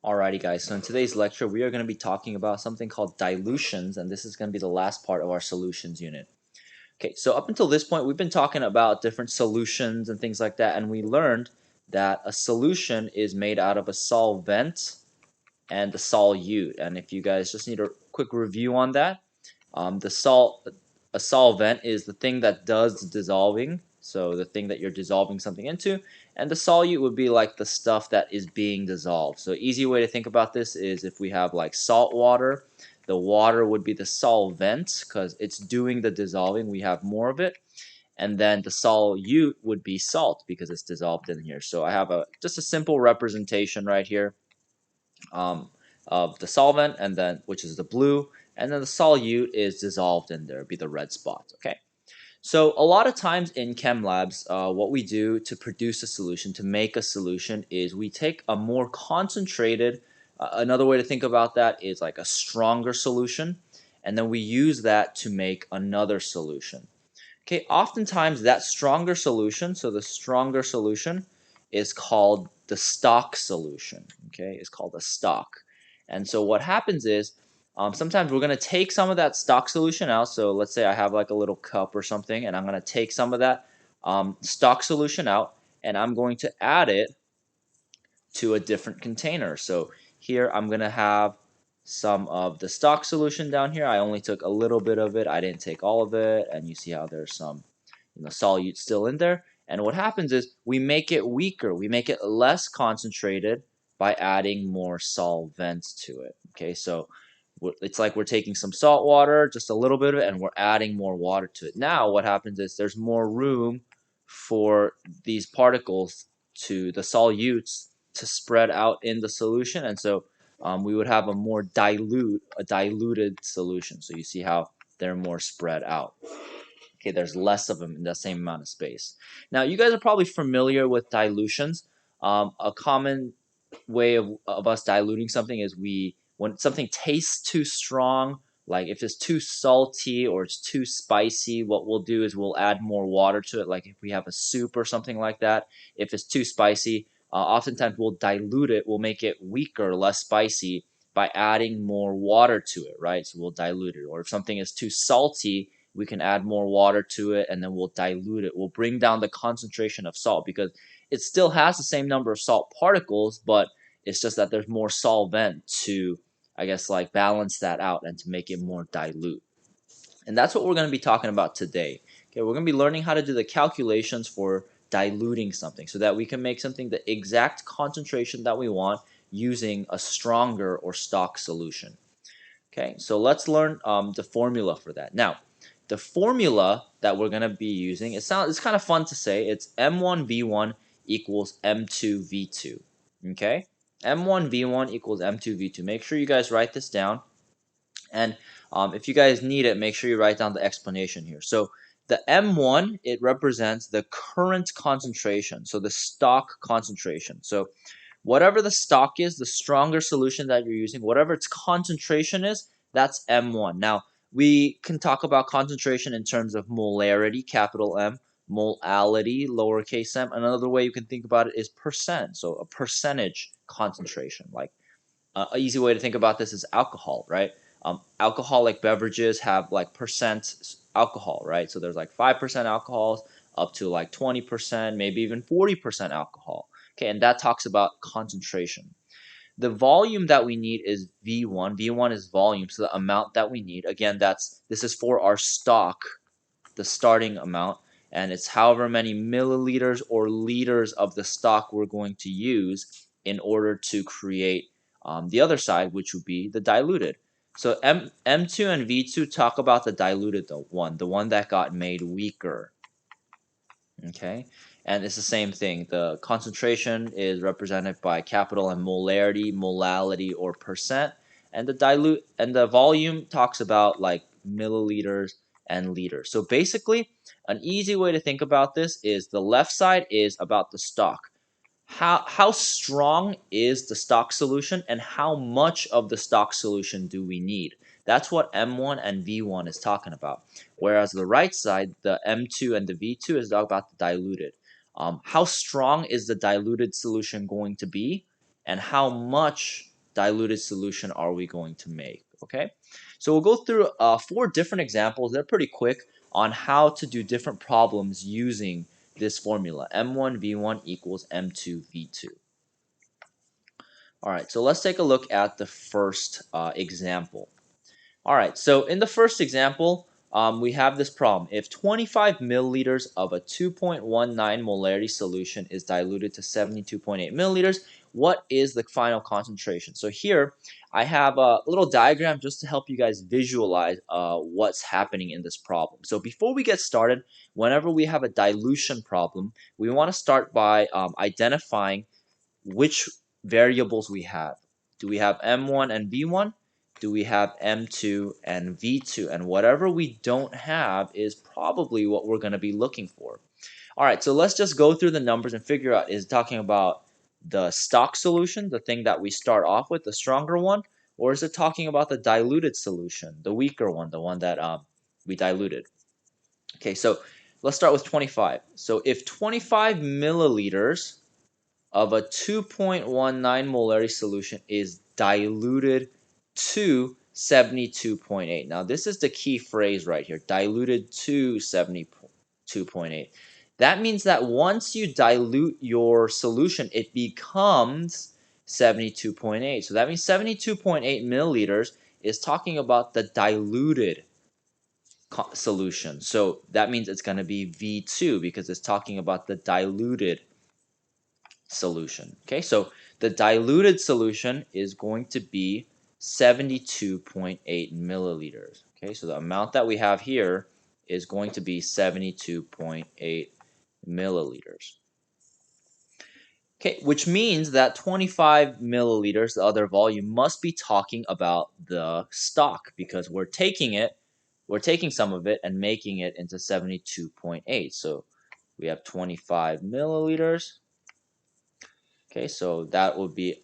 Alrighty guys, so in today's lecture we are going to be talking about something called dilutions, and this is going to be the last part of our solutions unit. Okay, so up until this point we've been talking about different solutions and things like that, and we learned that a solution is made out of a solvent and a solute. And if you guys just need a quick review on that, a solvent is the thing that does the dissolving, so the thing that you're dissolving something into, and the solute would be like the stuff that is being dissolved. So easy way to think about this is if we have like salt water, the water would be the solvent because it's doing the dissolving, we have more of it, and then the solute would be salt because it's dissolved in here. So I have just a simple representation right here. Of the solvent, and then which is the blue, and then the solute is dissolved in there, be the red spot. Okay, so a lot of times in chem labs, what we do to produce a solution, to make a solution, is we take a more concentrated, another way to think about that is like a stronger solution, and then we use that to make another solution. Okay, oftentimes that stronger solution, so the stronger solution is called the stock solution. Okay, it's called a stock. And so what happens is sometimes we're going to take some of that stock solution out. So let's say I have like a little cup or something, and I'm going to take some of that stock solution out, and I'm going to add it to a different container. So here I'm going to have some of the stock solution down here. I only took a little bit of it. I didn't take all of it. And you see how there's some solute still in there. And what happens is we make it weaker. We make it less concentrated by adding more solvents to it. Okay, so it's like we're taking some salt water, just a little bit of it, and we're adding more water to it. Now what happens is there's more room for these particles, to the solutes, to spread out in the solution, and so we would have a diluted solution. So you see how they're more spread out. Okay, there's less of them in the same amount of space. Now you guys are probably familiar with dilutions. A common way of us diluting something is when something tastes too strong, like if it's too salty or it's too spicy, what we'll do is we'll add more water to it. Like if we have a soup or something like that, if it's too spicy, oftentimes we'll dilute it, we'll make it weaker, less spicy by adding more water to it, right? So we'll dilute it. Or if something is too salty, we can add more water to it, and then we'll dilute it. We'll bring down the concentration of salt because it still has the same number of salt particles, but it's just that there's more solvent to, I guess, like balance that out and to make it more dilute. And that's what we're going to be talking about today. Okay, we're going to be learning how to do the calculations for diluting something so that we can make something the exact concentration that we want using a stronger or stock solution. Okay, so let's learn the formula for that. Now, the formula that we're going to be using, it's kind of fun to say. It's M1V1 equals M2V2. Okay, M1V1 equals M2V2. Make sure you guys write this down. And if you guys need it, make sure you write down the explanation here. So the M1, it represents the current concentration, so the stock concentration. So whatever the stock is, the stronger solution that you're using, whatever its concentration is, that's M1. Now, we can talk about concentration in terms of molarity, capital M, molality, lowercase m. Another way you can think about it is percent, so a percentage concentration. Like an easy way to think about this is alcohol, right? Alcoholic beverages have like percent alcohol, right? So there's like 5% alcohols up to like 20%, maybe even 40% alcohol. Okay, and that talks about concentration. The volume that we need is V1. V1 is volume, so the amount that we need. Again, this is for our stock, the starting amount, and it's however many milliliters or liters of the stock we're going to use in order to create the other side, which would be the diluted. So M2 and V2 talk about the diluted the one that got made weaker. Okay, and it's the same thing. The concentration is represented by capital M, molarity, molality, or percent, and the volume talks about like milliliters and liters. So basically, an easy way to think about this is the left side is about the stock. How strong is the stock solution, and how much of the stock solution do we need? That's what M1 and V1 is talking about. Whereas the right side, the M2 and the V2, is about the diluted. How strong is the diluted solution going to be, and how much diluted solution are we going to make? Okay, so we'll go through 4 different examples. They're pretty quick on how to do different problems using this formula, M1V1 equals M2V2. All right, so let's take a look at the first example. All right, so in the first example, we have this problem. If 25 milliliters of a 2.19 molarity solution is diluted to 72.8 milliliters, what is the final concentration? So here, I have a little diagram just to help you guys visualize what's happening in this problem. So before we get started, whenever we have a dilution problem, we want to start by identifying which variables we have. Do we have M1 and V1? Do we have M2 and V2? And whatever we don't have is probably what we're going to be looking for. All right, so let's just go through the numbers and figure out, is it talking about the stock solution, the thing that we start off with, the stronger one, or is it talking about the diluted solution, the weaker one, the one that we diluted? Okay, so let's start with 25. So if 25 milliliters of a 2.19 molarity solution is diluted to 72.8. Now, this is the key phrase right here, diluted to 72.8. That means that once you dilute your solution, it becomes 72.8. So that means 72.8 milliliters is talking about the diluted solution. So that means it's going to be V2 because it's talking about the diluted solution. Okay, so the diluted solution is going to be 72.8 milliliters. Okay, so the amount that we have here is going to be 72.8 milliliters. Okay, which means that 25 milliliters, the other volume, must be talking about the stock because we're taking some of it and making it into 72.8. So we have 25 milliliters. Okay, so that would be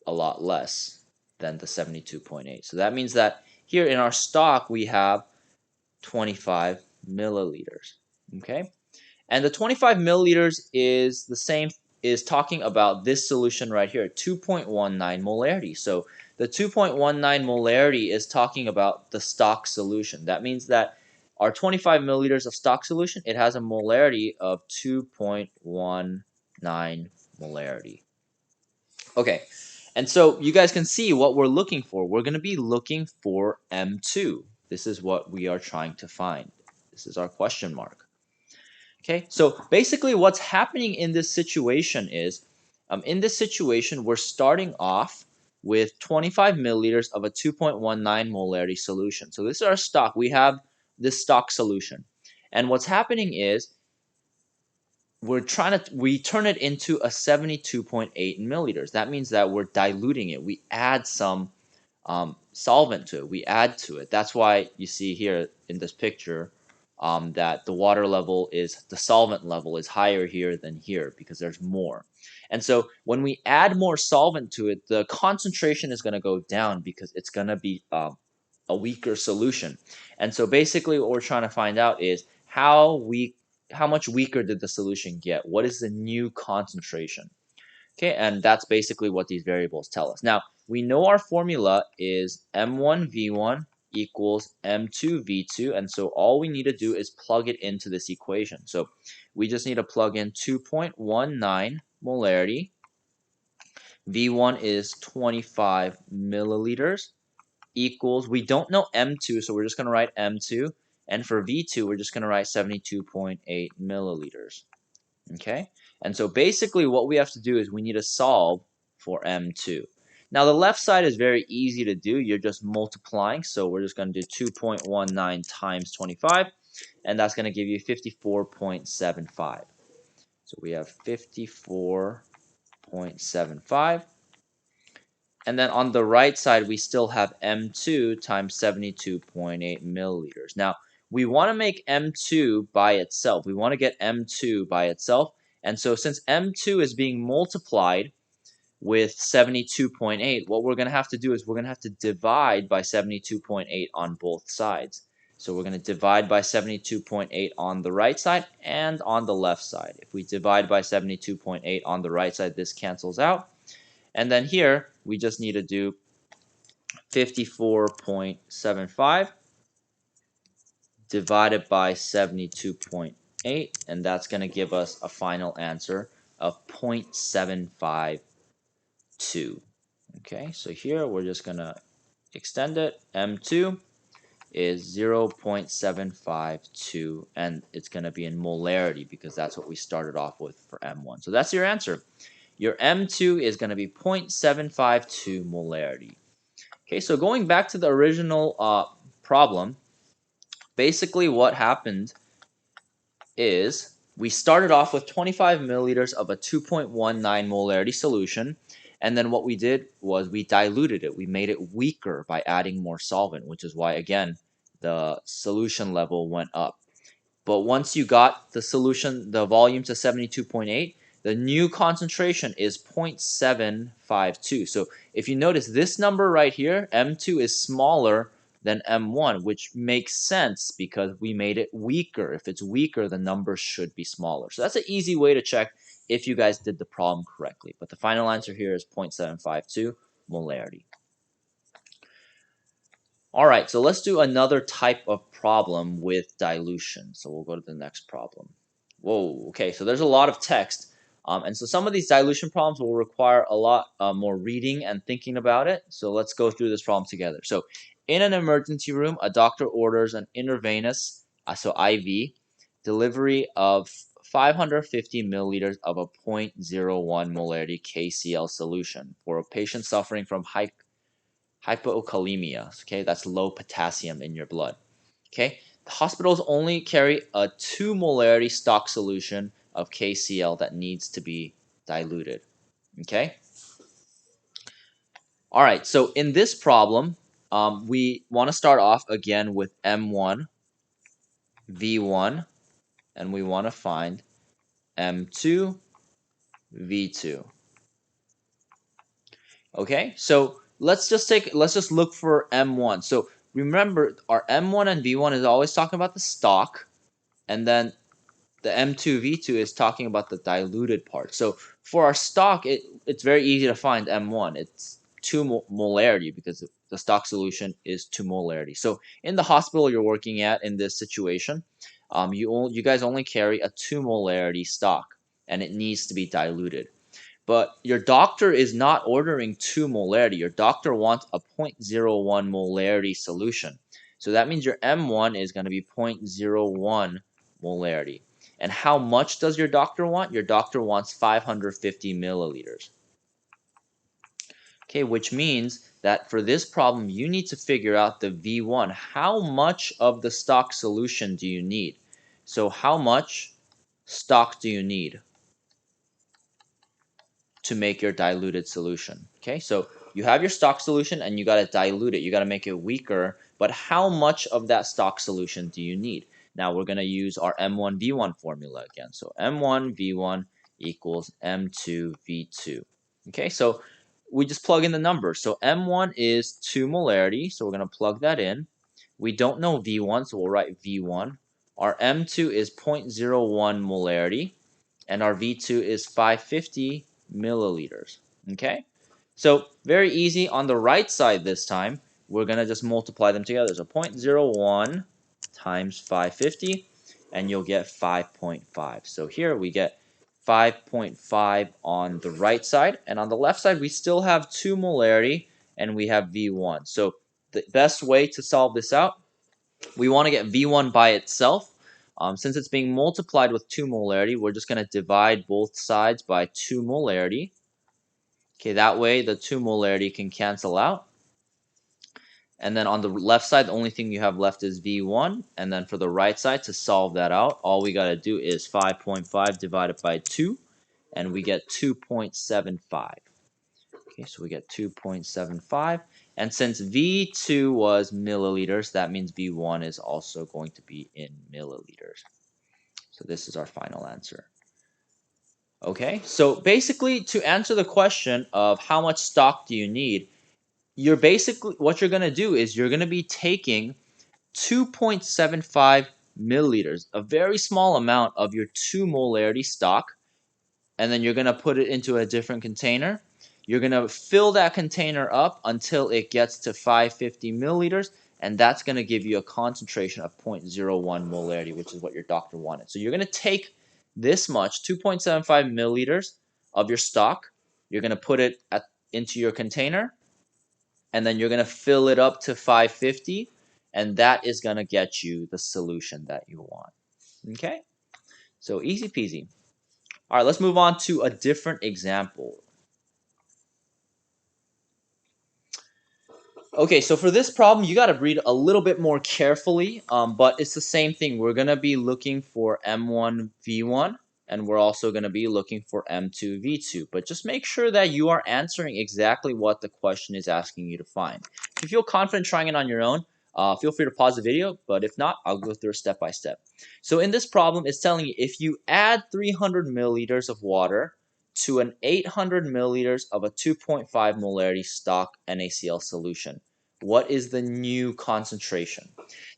a lot less than the 72.8. So that means that here in our stock, we have 25 milliliters. Okay, and the 25 milliliters is the same, is talking about this solution right here, 2.19 molarity. So the 2.19 molarity is talking about the stock solution. That means that our 25 milliliters of stock solution, it has a molarity of 2.19 molarity. Okay, and so you guys can see what we're looking for. We're going to be looking for M2. This is what we are trying to find. This is our question mark. Okay, so basically what's happening in this situation is, we're starting off with 25 milliliters of a 2.19 molarity solution. So this is our stock. We have this stock solution. And what's happening is, we turn it into a 72.8 milliliters. That means that we're diluting it. We add some solvent to it. We add to it. That's why you see here in this picture that the solvent level is higher here than here because there's more. And so when we add more solvent to it, the concentration is going to go down because it's going to be a weaker solution. And so basically what we're trying to find out is how much weaker did the solution get? What is the new concentration? Okay, and that's basically what these variables tell us. Now, we know our formula is M1V1 equals M2V2, and so all we need to do is plug it into this equation. So we just need to plug in 2.19 molarity. V1 is 25 milliliters equals, we don't know M2, so we're just going to write M2. And for V2, we're just going to write 72.8 milliliters. Okay? And so basically what we have to do is we need to solve for M2. Now the left side is very easy to do. You're just multiplying. So we're just going to do 2.19 times 25. And that's going to give you 54.75. So we have 54.75. And then on the right side, we still have M2 times 72.8 milliliters. Now, we want to make M2 by itself. We want to get M2 by itself. And so since M2 is being multiplied with 72.8, what we're going to have to do is we're going to have to divide by 72.8 on both sides. So we're going to divide by 72.8 on the right side and on the left side. If we divide by 72.8 on the right side, this cancels out. And then here, we just need to do 54.75 divided by 72.8, and that's going to give us a final answer of 0.752. Okay, so here we're just going to extend it. M2 is 0.752, and it's going to be in molarity because that's what we started off with for M1. So that's your answer. Your M2 is going to be 0.752 molarity. Okay, so going back to the original problem, basically what happened is we started off with 25 milliliters of a 2.19 molarity solution, and then what we did was we diluted it. We made it weaker by adding more solvent, which is why, again, the solution level went up. But once you got the solution, the volume to 72.8, the new concentration is 0.752. So if you notice this number right here, M2 is smaller than M1, which makes sense because we made it weaker. If it's weaker, the number should be smaller. So that's an easy way to check if you guys did the problem correctly. But the final answer here is 0.752 molarity. All right, so let's do another type of problem with dilution. So we'll go to the next problem. Whoa, okay, so there's a lot of text. And so some of these dilution problems will require a lot more reading and thinking about it. So let's go through this problem together. So in an emergency room, a doctor orders an intravenous, so IV, delivery of 550 milliliters of a 0.01 molarity KCl solution for a patient suffering from hypokalemia. Okay, that's low potassium in your blood. Okay, the hospitals only carry a 2 molarity stock solution of KCl that needs to be diluted. Okay. All right. So in this problem, we want to start off again with M1, V1, and we want to find M2, V2. Okay, so let's just look for M1. So remember, our M1 and V1 is always talking about the stock, and then the M2 V2 is talking about the diluted part. So for our stock, it's very easy to find M1. It's 2 molarity because the stock solution is 2 molarity. So in the hospital you're working at in this situation, you guys only carry a 2 molarity stock, and it needs to be diluted. But your doctor is not ordering 2 molarity. Your doctor wants a 0.01 molarity solution. So that means your M1 is going to be 0.01 molarity. And how much does your doctor want? Your doctor wants 550 milliliters. Okay, which means that for this problem, you need to figure out the V1. How much of the stock solution do you need? So how much stock do you need to make your diluted solution? Okay, so you have your stock solution and you got to dilute it. You got to make it weaker. But how much of that stock solution do you need? Now we're going to use our M1 V1 formula again. So M1 V1 equals M2 V2. Okay, so we just plug in the numbers. So M1 is 2 molarity, so we're going to plug that in. We don't know V1, so we'll write V1. Our M2 is 0.01 molarity, and our V2 is 550 milliliters. Okay, so very easy. On the right side this time, we're going to just multiply them together. So 0.01 times 550, and you'll get 5.5. So here we get 5.5 on the right side, and on the left side we still have 2 molarity and we have V1. So the best way to solve this out, we want to get V1 by itself. Since it's being multiplied with 2 molarity, we're just going to divide both sides by 2 molarity. Okay, that way the 2 molarity can cancel out. And then on the left side, the only thing you have left is V1. And then for the right side, to solve that out, all we got to do is 5.5 divided by 2, and we get 2.75. Okay, so we get 2.75. And since V2 was milliliters, that means V1 is also going to be in milliliters. So this is our final answer. Okay, so basically to answer the question of how much stock do you need, what you're going to do is you're going to be taking 2.75 milliliters, a very small amount of your 2 molarity stock, and then you're going to put it into a different container. You're going to fill that container up until it gets to 550 milliliters, and that's going to give you a concentration of 0.01 molarity, which is what your doctor wanted. So you're going to take this much, 2.75 milliliters of your stock, you're going to put it into your container, and then you're going to fill it up to 550, and that is going to get you the solution that you want. Okay? So easy peasy. All right, let's move on to a different example. Okay, so for this problem, you got to read a little bit more carefully, but it's the same thing. We're going to be looking for M1V1, and we're also going to be looking for M2V2. But just make sure that you are answering exactly what the question is asking you to find. If you feel confident trying it on your own, feel free to pause the video, but if not, I'll go through it step by step. So in this problem, it's telling you if you add 300 milliliters of water to an 800 milliliters of a 2.5 molarity stock NaCl solution, what is the new concentration?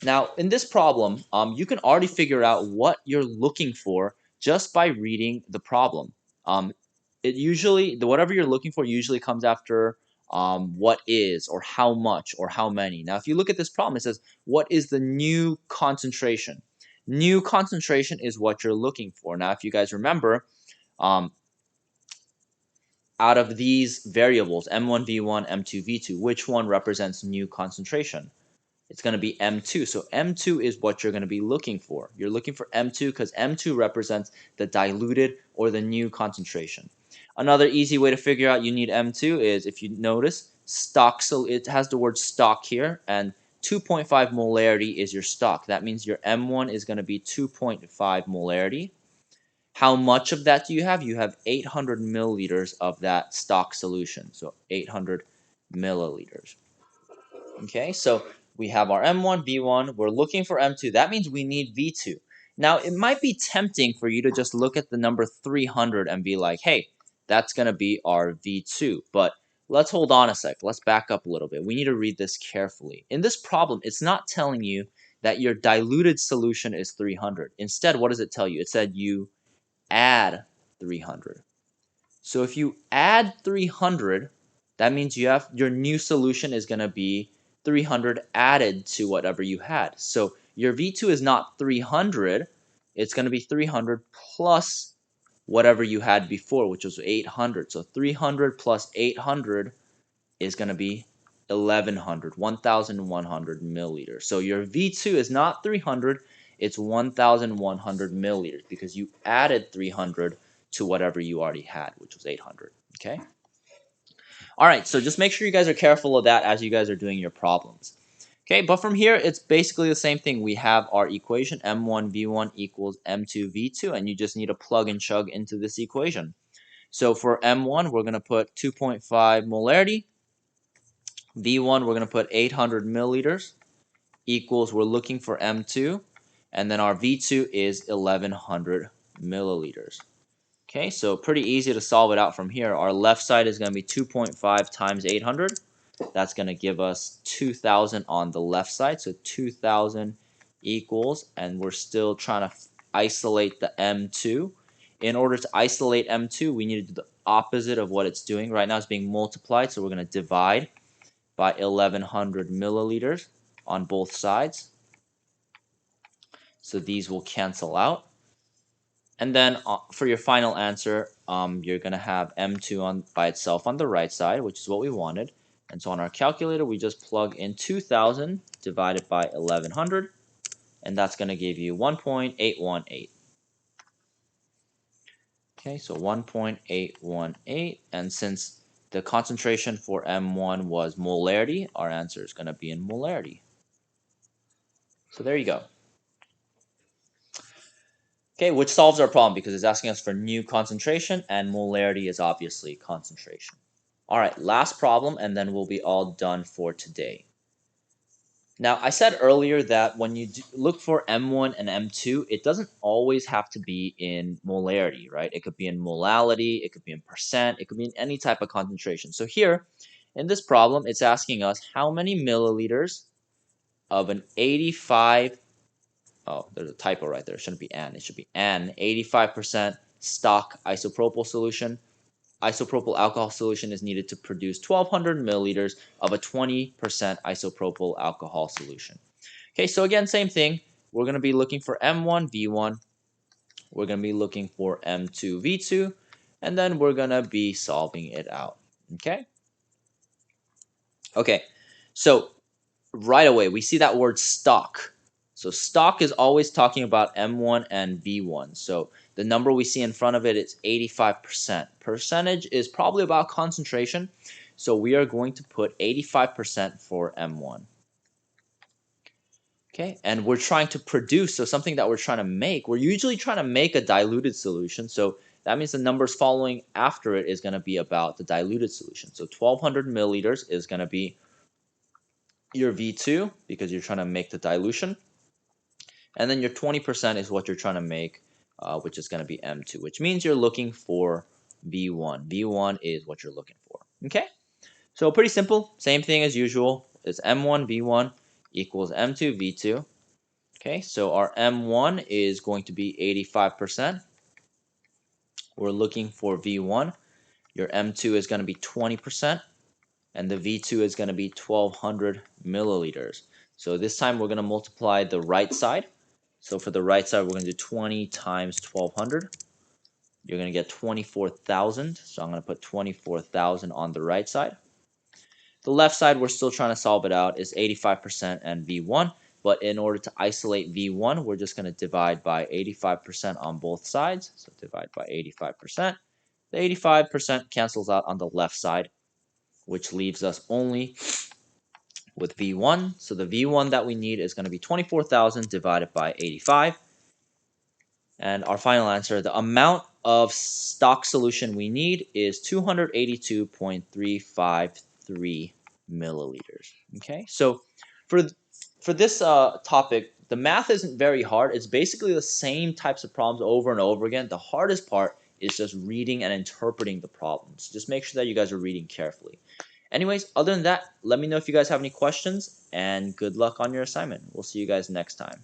Now, in this problem, you can already figure out what you're looking for just by reading the problem. Whatever you're looking for usually comes after what is, or how much, or how many. Now, if you look at this problem, it says, what is the new concentration? New concentration is what you're looking for. Now, if you guys remember, out of these variables, M1V1, M2V2, which one represents new concentration? It's going to be M2. So M2 is what you're going to be looking for. You're looking for M2 because M2 represents the diluted or the new concentration. Another easy way to figure out you need M2 is, if you notice, stock. So it has the word stock here, and 2.5 molarity is your stock. That means your M1 is going to be 2.5 molarity. How much of that do you have? You have 800 milliliters of that stock solution. So 800 milliliters. Okay, so we have our M1, V1. We're looking for M2. That means we need V2. Now, it might be tempting for you to just look at the number 300 and be like, hey, that's going to be our V2. But let's hold on a sec. Let's back up a little bit. We need to read this carefully. In this problem, it's not telling you that your diluted solution is 300. Instead, what does it tell you? It said you add 300. So if you add 300, that means your new solution is going to be 300 added to whatever you had. So your V2 is not 300, it's going to be 300 plus whatever you had before, which was 800. So 300 plus 800 is going to be 1100 milliliters. So your V2 is not 300, it's 1100 milliliters because you added 300 to whatever you already had, which was 800. Okay? All right, so just make sure you guys are careful of that as you guys are doing your problems. Okay, but from here, it's basically the same thing. We have our equation, M1V1 equals M2V2, and you just need to plug and chug into this equation. So for M1, we're going to put 2.5 molarity. V1, we're going to put 800 milliliters equals, we're looking for M2, and then our V2 is 1100 milliliters. Okay, so pretty easy to solve it out from here. Our left side is going to be 2.5 times 800. That's going to give us 2,000 on the left side. So 2,000 equals, and we're still trying to isolate the M2. In order to isolate M2, we need to do the opposite of what it's doing. Right now it's being multiplied, so we're going to divide by 1100 milliliters on both sides. So these will cancel out. And then for your final answer, you're going to have M2 by itself on the right side, which is what we wanted. And so on our calculator, we just plug in 2,000 divided by 1100, and that's going to give you 1.818. Okay, so 1.818, and since the concentration for M1 was molarity, our answer is going to be in molarity. So there you go. Okay, which solves our problem because it's asking us for new concentration, and molarity is obviously concentration. All right, last problem, and then we'll be all done for today. Now, I said earlier that when you look for M1 and M2, it doesn't always have to be in molarity, right? It could be in molality, it could be in percent, it could be in any type of concentration. So here, in this problem, it's asking us how many milliliters of an 85, oh, there's a typo right there. It shouldn't be an. It should be an 85% stock isopropyl solution. isopropyl alcohol solution is needed to produce 1200 milliliters of a 20% isopropyl alcohol solution. Okay, so again, same thing. We're going to be looking for M1, V1. We're going to be looking for M2, V2. And then we're going to be solving it out. Okay? Okay, so right away, we see that word stock. So stock is always talking about M1 and V1. So the number we see in front of it is 85%. Percentage is probably about concentration. So we are going to put 85% for M1. Okay, and we're trying to produce, so something that we're trying to make, we're usually trying to make a diluted solution. So that means the numbers following after it is going to be about the diluted solution. So 1200 milliliters is going to be your V2 because you're trying to make the dilution. And then your 20% is what you're trying to make, which is going to be M2, which means you're looking for V1. V1 is what you're looking for. Okay? So pretty simple. Same thing as usual. It's M1, V1 equals M2, V2. Okay, so our M1 is going to be 85%. We're looking for V1. Your M2 is going to be 20%. And the V2 is going to be 1200 milliliters. So this time we're going to multiply the right side. So for the right side, we're going to do 20 times 1200. You're going to get 24,000. So I'm going to put 24,000 on the right side. The left side, we're still trying to solve it out, is 85% and V1. But in order to isolate V1, we're just going to divide by 85% on both sides. So divide by 85%. The 85% cancels out on the left side, which leaves us only with V1. So the V1 that we need is going to be 24,000 divided by 85. And our final answer, the amount of stock solution we need is 282.353 milliliters. Okay, so for this topic, the math isn't very hard. It's basically the same types of problems over and over again. The hardest part is just reading and interpreting the problems. Just make sure that you guys are reading carefully. Anyways, other than that, let me know if you guys have any questions, and good luck on your assignment. We'll see you guys next time.